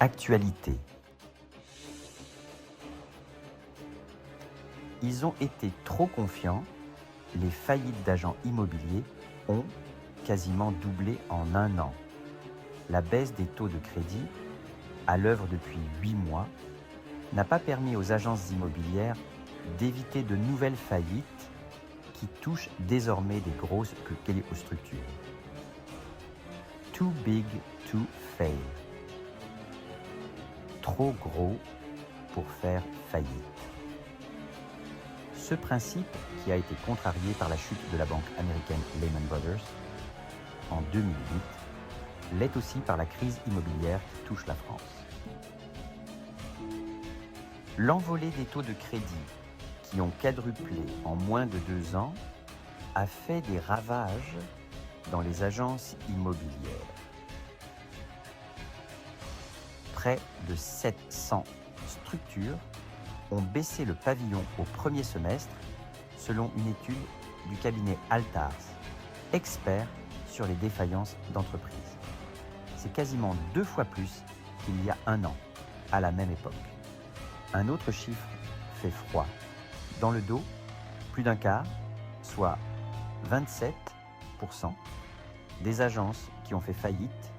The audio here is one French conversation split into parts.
Actualité. Ils ont été trop confiants, les faillites d'agents immobiliers ont quasiment doublé en un an. La baisse des taux de crédit, à l'œuvre depuis 8 mois, n'a pas permis aux agences immobilières d'éviter de nouvelles faillites qui touchent désormais des grosses structures. Too big to fail. Trop gros pour faire faillite. Ce principe, qui a été contrarié par la chute de la banque américaine Lehman Brothers en 2008, l'est aussi par la crise immobilière qui touche la France. L'envolée des taux de crédit, qui ont quadruplé en moins de 2 ans, a fait des ravages dans les agences immobilières. Près de 700 structures ont baissé le pavillon au premier semestre, selon une étude du cabinet Altars, expert sur les défaillances d'entreprises. C'est quasiment 2 fois plus qu'il y a un an, à la même époque. Un autre chiffre fait froid. Dans le dos, plus d'un quart, soit 27% des agences qui ont fait faillite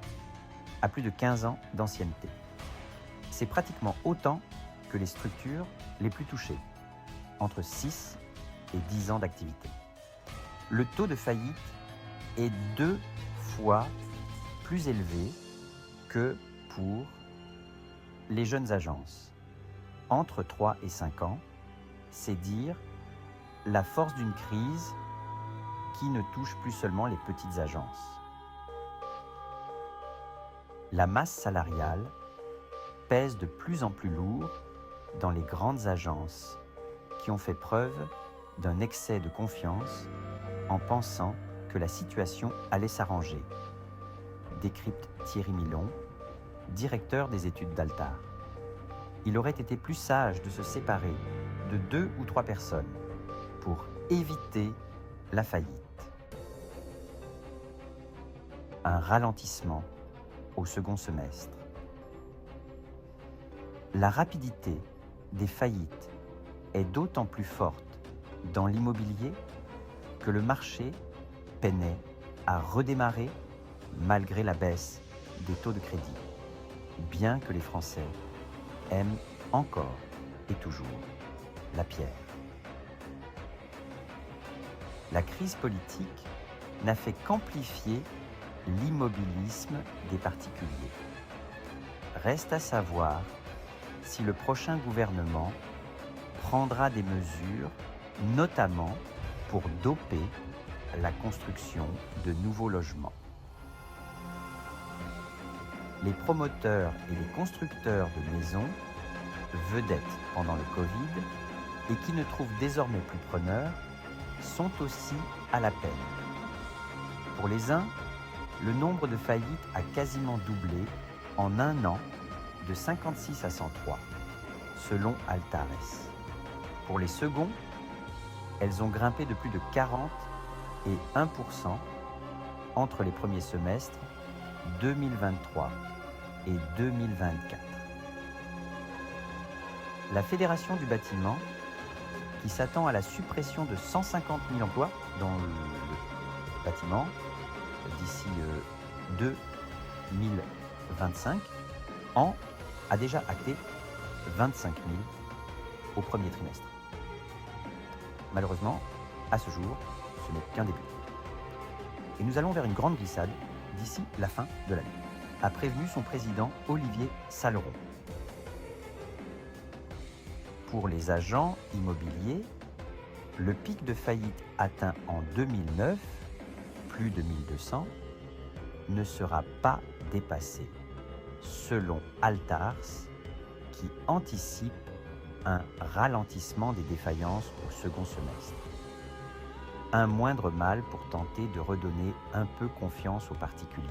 à plus de 15 ans d'ancienneté. C'est pratiquement autant que les structures les plus touchées, entre 6 et 10 ans d'activité. Le taux de faillite est 2 fois plus élevé que pour les jeunes agences. Entre 3 et 5 ans, c'est dire la force d'une crise qui ne touche plus seulement les petites agences. La masse salariale pèse de plus en plus lourd dans les grandes agences qui ont fait preuve d'un excès de confiance en pensant que la situation allait s'arranger, décrypte Thierry Milon, directeur des études d'Altar. Il aurait été plus sage de se séparer de 2 ou 3 personnes pour éviter la faillite. Un ralentissement au second semestre. La rapidité des faillites est d'autant plus forte dans l'immobilier que le marché peinait à redémarrer malgré la baisse des taux de crédit, bien que les Français aiment encore et toujours la pierre. La crise politique n'a fait qu'amplifier l'immobilisme des particuliers. Reste à savoir si le prochain gouvernement prendra des mesures, notamment pour doper la construction de nouveaux logements. Les promoteurs et les constructeurs de maisons, vedettes pendant le Covid, et qui ne trouvent désormais plus preneurs, sont aussi à la peine. Pour les uns, le nombre de faillites a quasiment doublé en un an, de 56 à 103, selon Altares. Pour les seconds, elles ont grimpé de plus de 40 et 1% entre les premiers semestres 2023 et 2024. La Fédération du bâtiment, qui s'attend à la suppression de 150 000 emplois dans le bâtiment d'ici 2025, a déjà acté 25 000 au premier trimestre. Malheureusement, à ce jour, ce n'est qu'un début. Et nous allons vers une grande glissade d'ici la fin de l'année, a prévenu son président Olivier Saleron. Pour les agents immobiliers, le pic de faillite atteint en 2009, plus de 1200, ne sera pas dépassé, selon Altars, qui anticipe un ralentissement des défaillances au second semestre. Un moindre mal pour tenter de redonner un peu confiance aux particuliers.